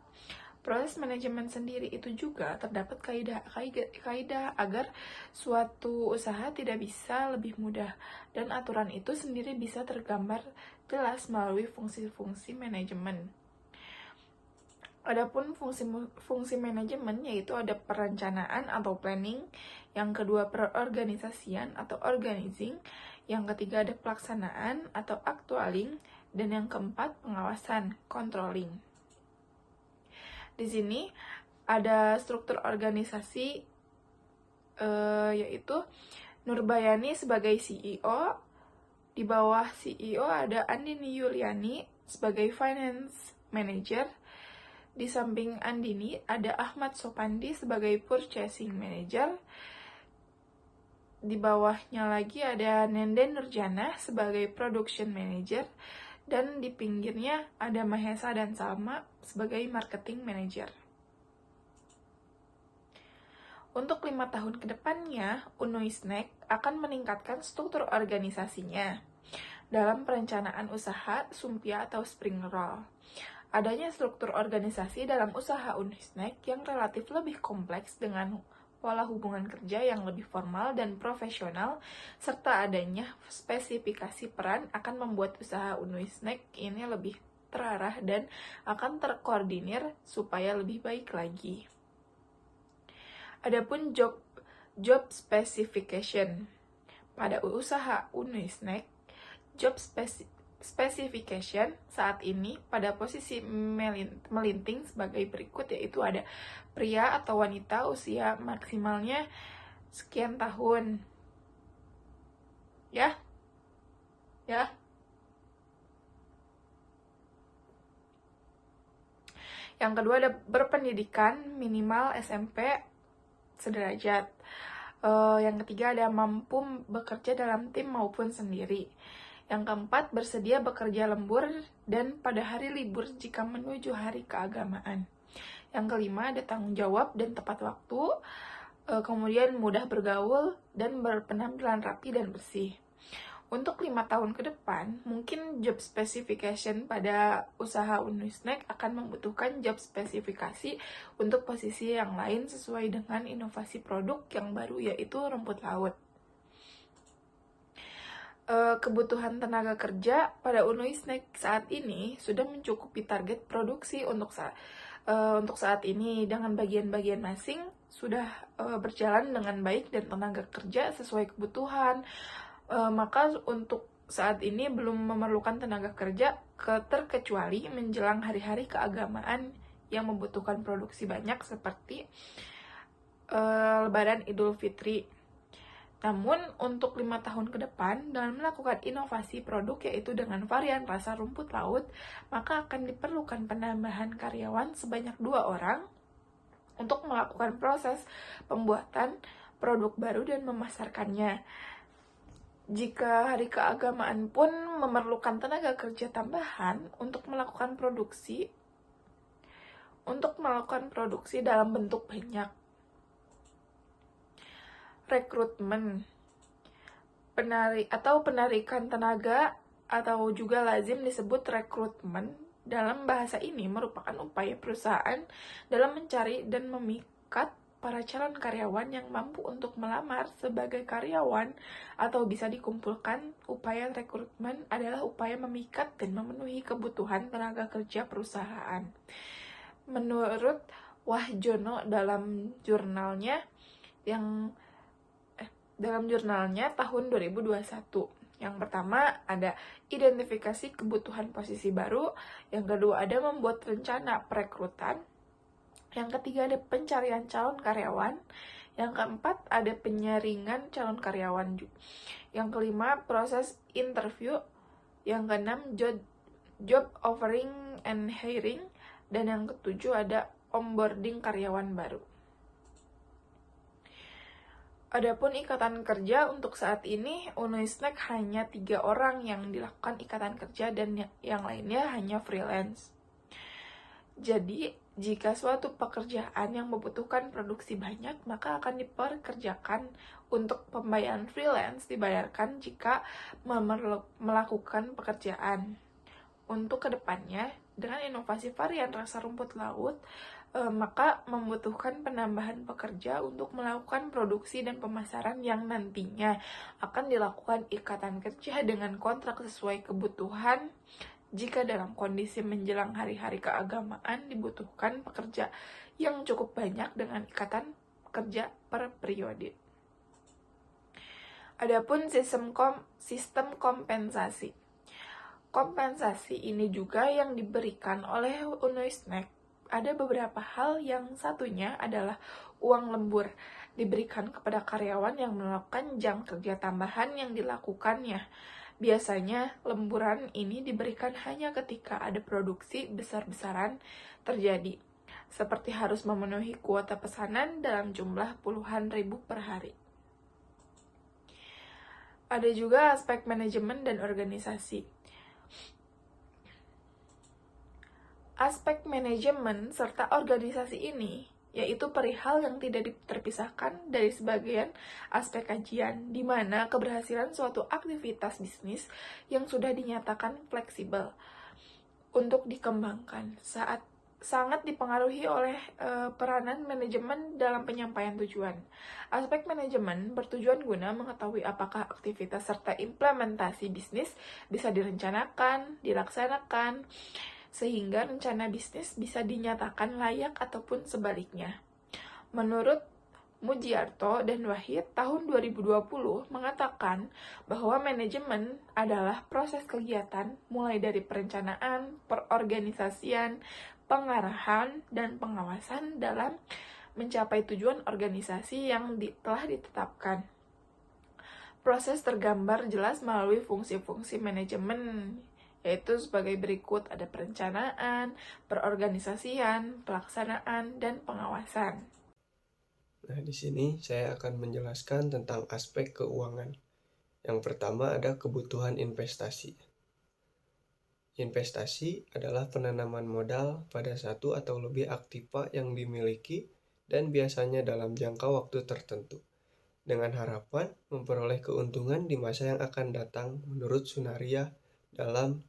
Proses manajemen sendiri itu juga terdapat kaidah agar suatu usaha tidak bisa lebih mudah, dan aturan itu sendiri bisa tergambar jelas melalui fungsi-fungsi manajemen. Adapun fungsi manajemen yaitu ada perencanaan atau planning, yang kedua perorganisasian atau organizing, yang ketiga ada pelaksanaan atau actualing, dan yang keempat pengawasan, controlling. Di sini ada struktur organisasi yaitu Nurbayani sebagai CEO, di bawah CEO ada Andini Yuliani sebagai Finance Manager, di samping Andini ada Ahmad Sopandi sebagai Purchasing Manager, di bawahnya lagi ada Nenden Nurjana sebagai Production Manager, dan di pinggirnya ada Mahesa dan Salma sebagai Marketing Manager. Untuk 5 tahun ke depannya, Unisnack akan meningkatkan struktur organisasinya. Dalam perencanaan usaha, Sumpia atau spring roll. Adanya struktur organisasi dalam usaha Unisnack yang relatif lebih kompleks dengan pola hubungan kerja yang lebih formal dan profesional, serta adanya spesifikasi peran akan membuat usaha Unisnack ini lebih terarah dan akan terkoordinir supaya lebih baik lagi. Adapun job specification pada usaha Unisnack, job specification saat ini pada posisi melinting sebagai berikut, yaitu ada pria atau wanita usia maksimalnya sekian tahun. Ya. Yang kedua ada berpendidikan minimal SMP sederajat. Yang ketiga ada mampu bekerja dalam tim maupun sendiri. Yang keempat bersedia bekerja lembur dan pada hari libur jika menuju hari keagamaan. Yang kelima ada tanggung jawab dan tepat waktu. Kemudian mudah bergaul dan berpenampilan rapi dan bersih. Untuk 5 tahun ke depan, mungkin job specification pada usaha Unisnack akan membutuhkan job spesifikasi untuk posisi yang lain sesuai dengan inovasi produk yang baru, yaitu rumput laut. Kebutuhan tenaga kerja pada Unisnack saat ini sudah mencukupi target produksi untuk saat ini, dengan bagian-bagian masing sudah berjalan dengan baik dan tenaga kerja sesuai kebutuhan. Maka untuk saat ini belum memerlukan tenaga kerja terkecuali menjelang hari-hari keagamaan yang membutuhkan produksi banyak seperti Lebaran Idul Fitri. Namun untuk 5 tahun ke depan, dalam melakukan inovasi produk yaitu dengan varian rasa rumput laut, maka akan diperlukan penambahan karyawan sebanyak 2 orang untuk melakukan proses pembuatan produk baru dan memasarkannya. Jika hari keagamaan pun memerlukan tenaga kerja tambahan untuk melakukan produksi dalam bentuk banyak. Rekrutmen, penarikan tenaga atau juga lazim disebut rekrutmen dalam bahasa ini merupakan upaya perusahaan dalam mencari dan memikat para calon karyawan yang mampu untuk melamar sebagai karyawan, atau bisa dikumpulkan. Upaya rekrutmen adalah upaya memikat dan memenuhi kebutuhan tenaga kerja perusahaan. Menurut Wahjono dalam jurnalnya tahun 2021. Yang pertama ada identifikasi kebutuhan posisi baru, yang kedua ada membuat rencana perekrutan, yang ketiga ada pencarian calon karyawan, yang keempat ada penyaringan calon karyawan, yang kelima proses interview, yang keenam job offering and hiring, dan yang ketujuh ada onboarding karyawan baru. Adapun ikatan kerja untuk saat ini, Unisnek hanya 3 orang yang dilakukan ikatan kerja dan yang lainnya hanya freelance. Jadi, jika suatu pekerjaan yang membutuhkan produksi banyak, maka akan diperkerjakan. Untuk pembayaran freelance dibayarkan jika melakukan pekerjaan. Untuk kedepannya, dengan inovasi varian rasa rumput laut, maka membutuhkan penambahan pekerja untuk melakukan produksi dan pemasaran yang nantinya akan dilakukan ikatan kerja dengan kontrak sesuai kebutuhan. Jika dalam kondisi menjelang hari-hari keagamaan dibutuhkan pekerja yang cukup banyak dengan ikatan kerja per periode. Adapun sistem kompensasi. Kompensasi ini juga yang diberikan oleh Unisnek. Ada beberapa hal, yang satunya adalah uang lembur diberikan kepada karyawan yang melakukan jam kerja tambahan yang dilakukannya. Biasanya lemburan ini diberikan hanya ketika ada produksi besar-besaran terjadi, seperti harus memenuhi kuota pesanan dalam jumlah puluhan ribu per hari. Ada juga aspek manajemen dan organisasi. Aspek manajemen serta organisasi ini yaitu perihal yang tidak terpisahkan dari sebagian aspek kajian, di mana keberhasilan suatu aktivitas bisnis yang sudah dinyatakan fleksibel untuk dikembangkan sangat dipengaruhi oleh peranan manajemen dalam penyampaian tujuan. Aspek manajemen bertujuan guna mengetahui apakah aktivitas serta implementasi bisnis bisa direncanakan, dilaksanakan, sehingga rencana bisnis bisa dinyatakan layak ataupun sebaliknya. Menurut Mujiarto dan Wahid tahun 2020 mengatakan bahwa manajemen adalah proses kegiatan mulai dari perencanaan, perorganisasian, pengarahan, dan pengawasan dalam mencapai tujuan organisasi yang telah ditetapkan. Proses tergambar jelas melalui fungsi-fungsi manajemen, yaitu sebagai berikut: ada perencanaan, perorganisasian, pelaksanaan, dan pengawasan. Nah, di sini saya akan menjelaskan tentang aspek keuangan. Yang pertama ada kebutuhan investasi. Investasi adalah penanaman modal pada satu atau lebih aktiva yang dimiliki dan biasanya dalam jangka waktu tertentu, dengan harapan memperoleh keuntungan di masa yang akan datang menurut Sunaria dalam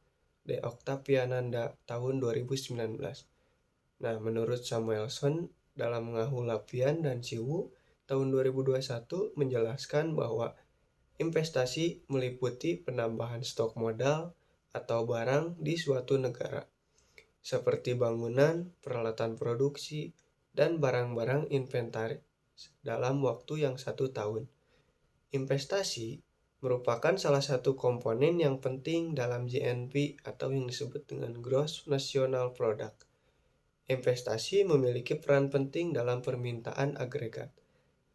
De Octaviananda tahun 2019. Nah, menurut Samuelson dalam Ngahu Lapian dan Siwu tahun 2021 menjelaskan bahwa investasi meliputi penambahan stok modal atau barang di suatu negara, seperti bangunan, peralatan produksi, dan barang-barang inventaris dalam waktu yang 1 tahun. Investasi merupakan salah satu komponen yang penting dalam GNP atau yang disebut dengan Gross National Product. Investasi memiliki peran penting dalam permintaan agregat.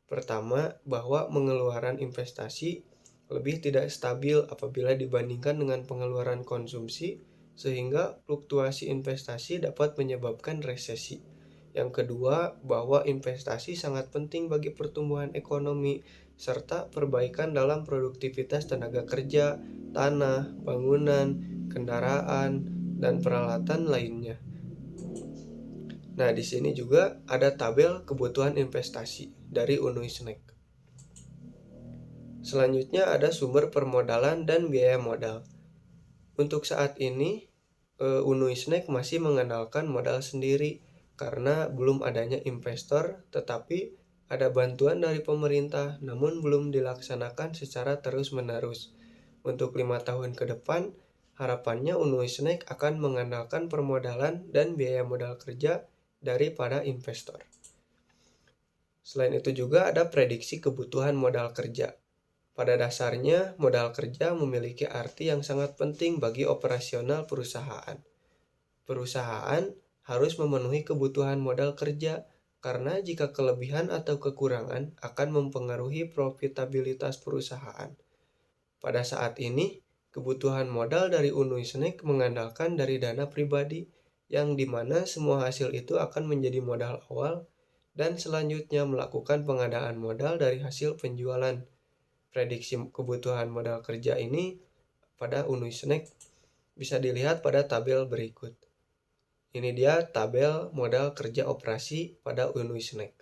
Pertama, bahwa pengeluaran investasi lebih tidak stabil apabila dibandingkan dengan pengeluaran konsumsi, sehingga fluktuasi investasi dapat menyebabkan resesi. Yang kedua, bahwa investasi sangat penting bagi pertumbuhan ekonomi serta perbaikan dalam produktivitas tenaga kerja, tanah, bangunan, kendaraan, dan peralatan lainnya. Nah, di sini juga ada tabel kebutuhan investasi dari Unuisnek. Selanjutnya ada sumber permodalan dan biaya modal. Untuk saat ini, Unuisnek masih mengandalkan modal sendiri karena belum adanya investor, tetapi ada bantuan dari pemerintah, namun belum dilaksanakan secara terus-menerus. Untuk 5 tahun ke depan, harapannya Unuisnek akan mengandalkan permodalan dan biaya modal kerja daripada investor. Selain itu juga ada prediksi kebutuhan modal kerja. Pada dasarnya, modal kerja memiliki arti yang sangat penting bagi operasional perusahaan. Perusahaan harus memenuhi kebutuhan modal kerja karena jika kelebihan atau kekurangan akan mempengaruhi profitabilitas perusahaan. Pada saat ini, kebutuhan modal dari Unuisnek mengandalkan dari dana pribadi yang dimana semua hasil itu akan menjadi modal awal dan selanjutnya melakukan pengadaan modal dari hasil penjualan. Prediksi kebutuhan modal kerja ini pada Unuisnek bisa dilihat pada tabel berikut. Ini dia tabel modal kerja operasi pada Unuisnek.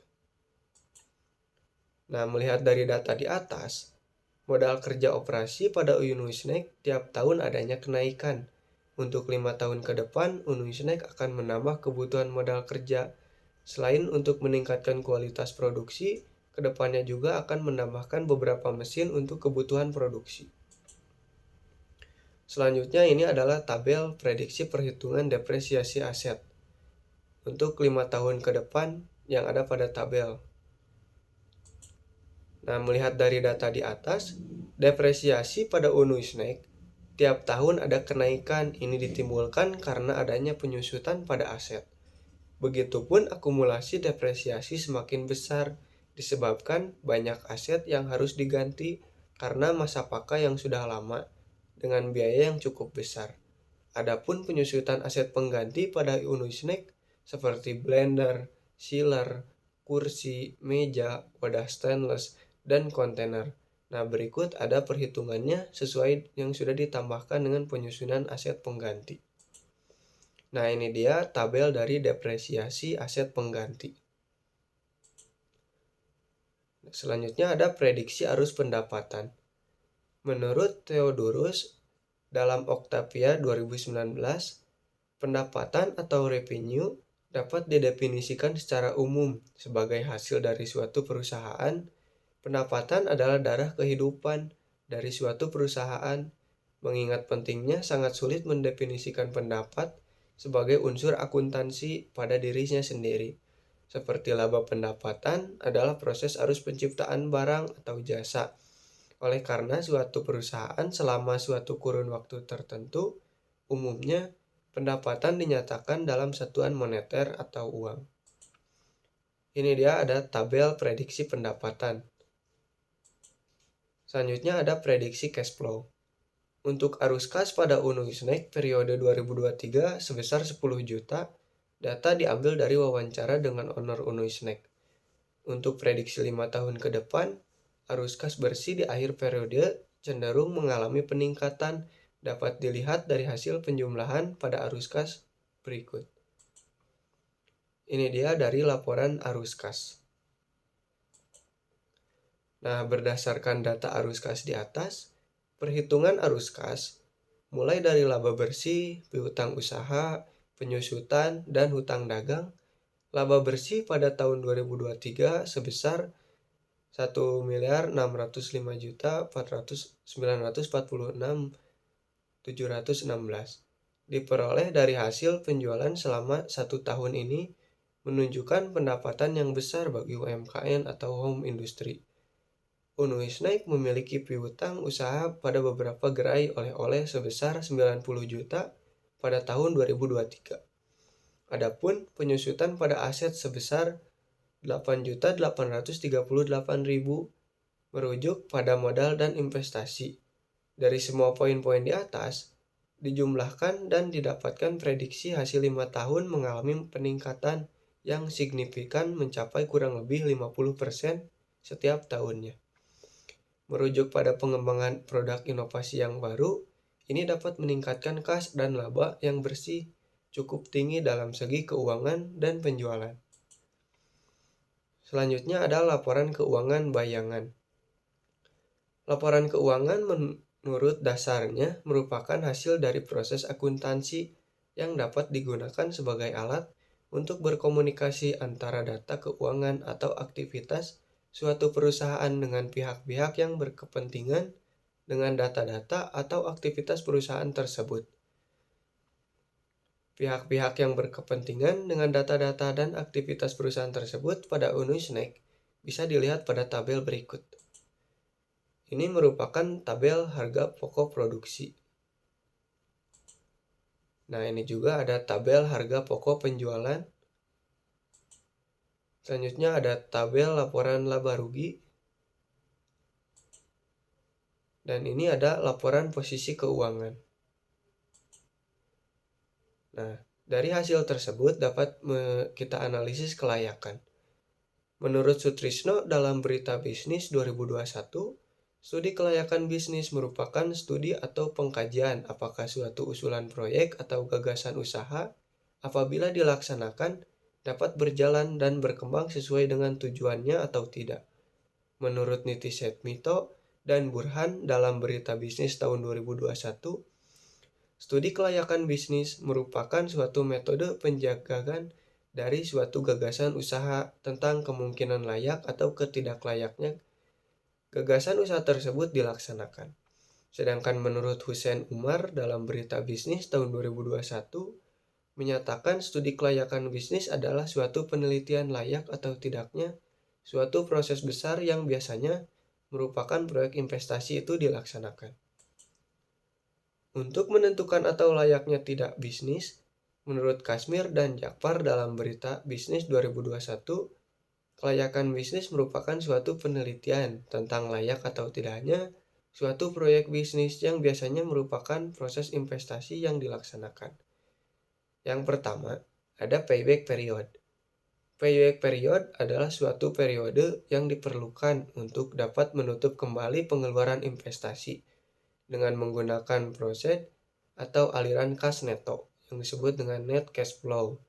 Nah, melihat dari data di atas, modal kerja operasi pada Unuisnek tiap tahun adanya kenaikan. Untuk 5 tahun ke depan, Unuisnek akan menambah kebutuhan modal kerja. Selain untuk meningkatkan kualitas produksi, kedepannya juga akan menambahkan beberapa mesin untuk kebutuhan produksi. Selanjutnya ini adalah tabel prediksi perhitungan depresiasi aset untuk 5 tahun ke depan yang ada pada tabel. Nah, melihat dari data di atas, depresiasi pada Unuisnek tiap tahun ada kenaikan. Ini ditimbulkan karena adanya penyusutan pada aset. Begitupun akumulasi depresiasi semakin besar disebabkan banyak aset yang harus diganti karena masa pakai yang sudah lama dengan biaya yang cukup besar. Adapun penyusutan aset pengganti pada Unuisnek seperti blender, sealer, kursi, meja, wadah stainless, dan kontainer. Nah, berikut ada perhitungannya sesuai yang sudah ditambahkan dengan penyusunan aset pengganti. Nah, ini dia tabel dari depresiasi aset pengganti. Selanjutnya ada prediksi arus pendapatan. Menurut Theodorus, dalam Octavia 2019, pendapatan atau revenue dapat didefinisikan secara umum sebagai hasil dari suatu perusahaan. Pendapatan adalah darah kehidupan dari suatu perusahaan. Mengingat pentingnya, sangat sulit mendefinisikan pendapat sebagai unsur akuntansi pada dirinya sendiri. Seperti laba pendapatan adalah proses arus penciptaan barang atau jasa. Oleh karena suatu perusahaan selama suatu kurun waktu tertentu, umumnya pendapatan dinyatakan dalam satuan moneter atau uang. Ini dia ada tabel prediksi pendapatan. Selanjutnya ada prediksi cash flow. Untuk arus kas pada Unuisnek periode 2023 sebesar 10 juta, data diambil dari wawancara dengan owner Unuisnek. Untuk prediksi 5 tahun ke depan, arus kas bersih di akhir periode cenderung mengalami peningkatan dapat dilihat dari hasil penjumlahan pada arus kas berikut. Ini dia dari laporan arus kas. Nah, berdasarkan data arus kas di atas, perhitungan arus kas mulai dari laba bersih, piutang usaha, penyusutan, dan hutang dagang. Laba bersih pada tahun 2023 sebesar 1.505.946.716 diperoleh dari hasil penjualan selama 1 tahun ini, menunjukkan pendapatan yang besar bagi UMKM atau home industry. Unuisnek memiliki piutang usaha pada beberapa gerai oleh-oleh sebesar 90 juta pada tahun 2023. Adapun penyusutan pada aset sebesar 8.838.000 merujuk pada modal dan investasi. Dari semua poin-poin di atas, dijumlahkan dan didapatkan prediksi hasil 5 tahun mengalami peningkatan yang signifikan mencapai kurang lebih 50% setiap tahunnya. Merujuk pada pengembangan produk inovasi yang baru, ini dapat meningkatkan kas dan laba yang bersih cukup tinggi dalam segi keuangan dan penjualan. Selanjutnya ada laporan keuangan bayangan. Laporan keuangan menurut dasarnya merupakan hasil dari proses akuntansi yang dapat digunakan sebagai alat untuk berkomunikasi antara data keuangan atau aktivitas suatu perusahaan dengan pihak-pihak yang berkepentingan dengan data-data atau aktivitas perusahaan tersebut. Pihak-pihak yang berkepentingan dengan data-data dan aktivitas perusahaan tersebut pada Unusnek bisa dilihat pada tabel berikut. Ini merupakan tabel harga pokok produksi. Nah, ini juga ada tabel harga pokok penjualan. Selanjutnya ada tabel laporan laba rugi. Dan ini ada laporan posisi keuangan. Nah, dari hasil tersebut dapat kita analisis kelayakan. Menurut Sutrisno dalam Berita Bisnis 2021, studi kelayakan bisnis merupakan studi atau pengkajian apakah suatu usulan proyek atau gagasan usaha apabila dilaksanakan dapat berjalan dan berkembang sesuai dengan tujuannya atau tidak. Menurut Niti Setmito dan Burhan dalam Berita Bisnis tahun 2021, studi kelayakan bisnis merupakan suatu metode penjagaan dari suatu gagasan usaha tentang kemungkinan layak atau ketidaklayaknya gagasan usaha tersebut dilaksanakan. Sedangkan menurut Hussein Umar dalam Berita Bisnis tahun 2021 menyatakan studi kelayakan bisnis adalah suatu penelitian layak atau tidaknya suatu proses besar yang biasanya merupakan proyek investasi itu dilaksanakan. Untuk menentukan atau layaknya tidak bisnis, menurut Kasmir dan Jakfar dalam Berita Bisnis 2021, kelayakan bisnis merupakan suatu penelitian tentang layak atau tidaknya suatu proyek bisnis yang biasanya merupakan proses investasi yang dilaksanakan. Yang pertama, ada payback period. Payback period adalah suatu periode yang diperlukan untuk dapat menutup kembali pengeluaran investasi dengan menggunakan proses atau aliran kas neto yang disebut dengan net cash flow.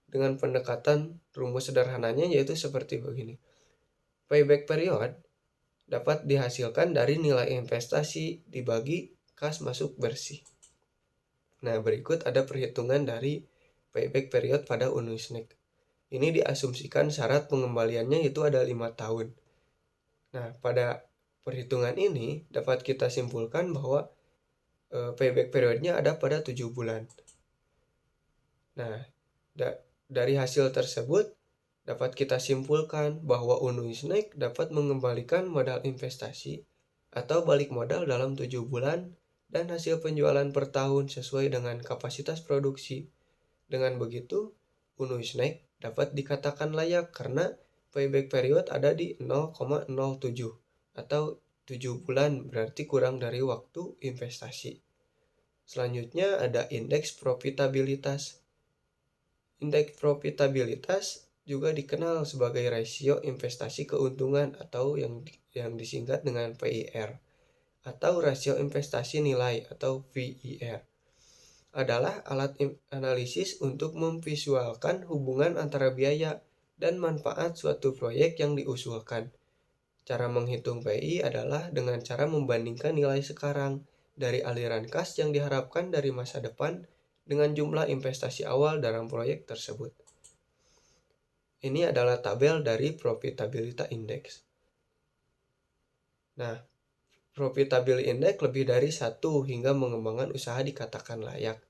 Dengan pendekatan rumus sederhananya yaitu seperti begini. Payback period dapat dihasilkan dari nilai investasi dibagi kas masuk bersih. Nah, berikut ada perhitungan dari payback period pada Unusnek. Ini diasumsikan syarat pengembaliannya itu ada 5 tahun. Nah, pada perhitungan ini dapat kita simpulkan bahwa payback periodnya ada pada 7 bulan. Nah, dari hasil tersebut dapat kita simpulkan bahwa Unusnek dapat mengembalikan modal investasi atau balik modal dalam 7 bulan dan hasil penjualan per tahun sesuai dengan kapasitas produksi. Dengan begitu, Unusnek dapat dikatakan layak karena payback period ada di 0,07 atau 7 bulan berarti kurang dari waktu investasi. Selanjutnya ada indeks profitabilitas. Indeks profitabilitas juga dikenal sebagai rasio investasi keuntungan atau yang disingkat dengan PIR atau rasio investasi nilai atau VIR. Adalah alat analisis untuk memvisualkan hubungan antara biaya dan manfaat suatu proyek yang diusulkan. Cara menghitung PI adalah dengan cara membandingkan nilai sekarang dari aliran kas yang diharapkan dari masa depan dengan jumlah investasi awal dalam proyek tersebut. Ini adalah tabel dari Profitability Index. Nah, Profitability Index lebih dari 1 hingga mengembangkan usaha dikatakan layak.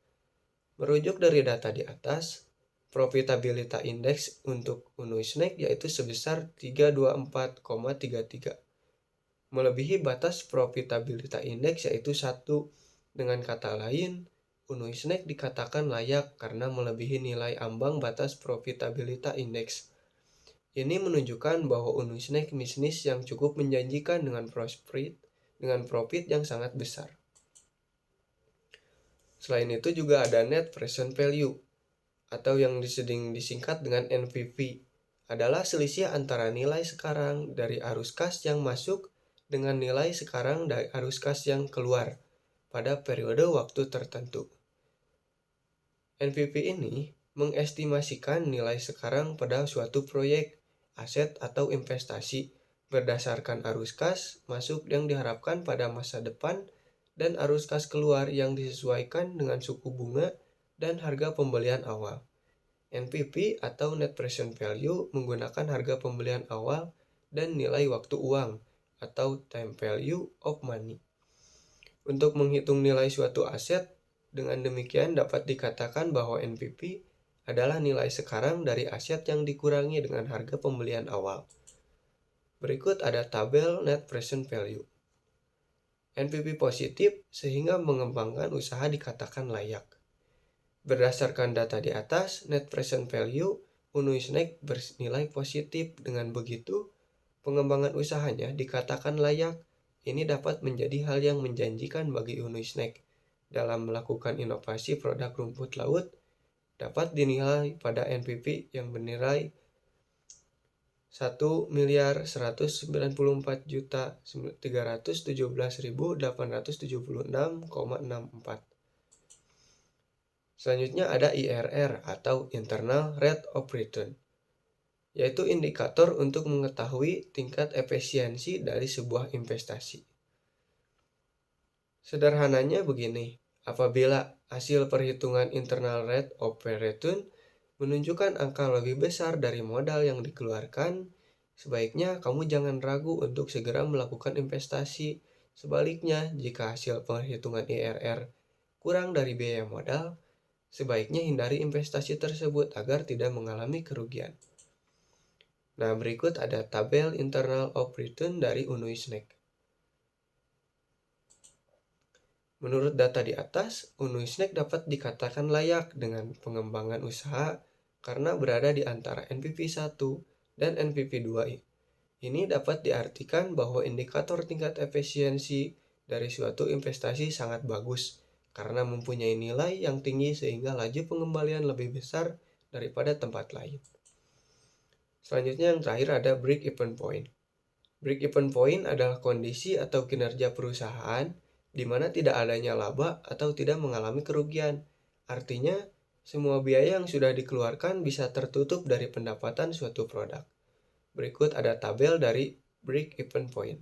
Merujuk dari data di atas, Profitability Index untuk Unusnek yaitu sebesar 324,33. Melebihi batas Profitability Index yaitu 1. Dengan kata lain, Unusnek dikatakan layak karena melebihi nilai ambang batas Profitability Index. Ini menunjukkan bahwa Unusnek bisnis yang cukup menjanjikan dengan profit yang sangat besar. Selain itu juga ada net present value atau yang disingkat dengan NPV adalah selisih antara nilai sekarang dari arus kas yang masuk dengan nilai sekarang dari arus kas yang keluar pada periode waktu tertentu. NPV ini mengestimasikan nilai sekarang pada suatu proyek, aset atau investasi berdasarkan arus kas masuk yang diharapkan pada masa depan dan arus kas keluar yang disesuaikan dengan suku bunga dan harga pembelian awal. NPV atau Net Present Value menggunakan harga pembelian awal dan nilai waktu uang atau Time Value of Money untuk menghitung nilai suatu aset. Dengan demikian dapat dikatakan bahwa NPV adalah nilai sekarang dari aset yang dikurangi dengan harga pembelian awal. Berikut ada tabel Net Present Value. NPV positif sehingga mengembangkan usaha dikatakan layak. Berdasarkan data di atas, Net Present Value Unisnek bernilai positif. Dengan begitu, pengembangan usahanya dikatakan layak. Ini dapat menjadi hal yang menjanjikan bagi Unisnek dalam melakukan inovasi produk rumput laut, dapat dinilai pada NPV yang bernilai 1.191.317.876,64. Selanjutnya ada IRR atau Internal Rate of Return, yaitu indikator untuk mengetahui tingkat efisiensi dari sebuah investasi. Sederhananya begini, apabila hasil perhitungan internal rate of return menunjukkan angka lebih besar dari modal yang dikeluarkan, sebaiknya kamu jangan ragu untuk segera melakukan investasi. Sebaliknya, jika hasil perhitungan IRR kurang dari biaya modal, sebaiknya hindari investasi tersebut agar tidak mengalami kerugian. Nah, berikut ada tabel internal of return dari Unisnek. Menurut data di atas, Unisnek dapat dikatakan layak dengan pengembangan usaha karena berada di antara NPV 1 dan NPV 2. Ini dapat diartikan bahwa indikator tingkat efisiensi dari suatu investasi sangat bagus karena mempunyai nilai yang tinggi sehingga laju pengembalian lebih besar daripada tempat lain. Selanjutnya yang terakhir ada break-even point. Break-even point adalah kondisi atau kinerja perusahaan di mana tidak adanya laba atau tidak mengalami kerugian. Artinya, semua biaya yang sudah dikeluarkan bisa tertutup dari pendapatan suatu produk. Berikut ada tabel dari break-even point.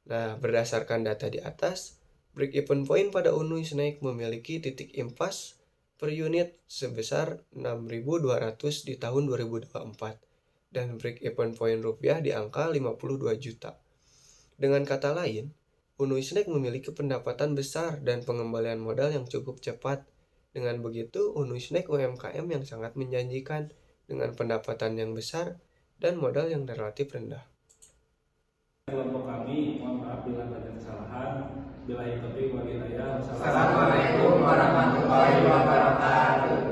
Nah, berdasarkan data di atas, break-even point pada Unisnek memiliki titik impas per unit sebesar 6.200 di tahun 2024 dan break-even point rupiah di angka 52 juta. Dengan kata lain, Unisnek memiliki pendapatan besar dan pengembalian modal yang cukup cepat. Dengan begitu, Unisnek UMKM yang sangat menjanjikan dengan pendapatan yang besar dan modal yang relatif rendah. Kelompok kami, mohon maaf bila ada kesalahan. Bila itu wal hidayah. Assalamualaikum warahmatullahi wabarakatuh.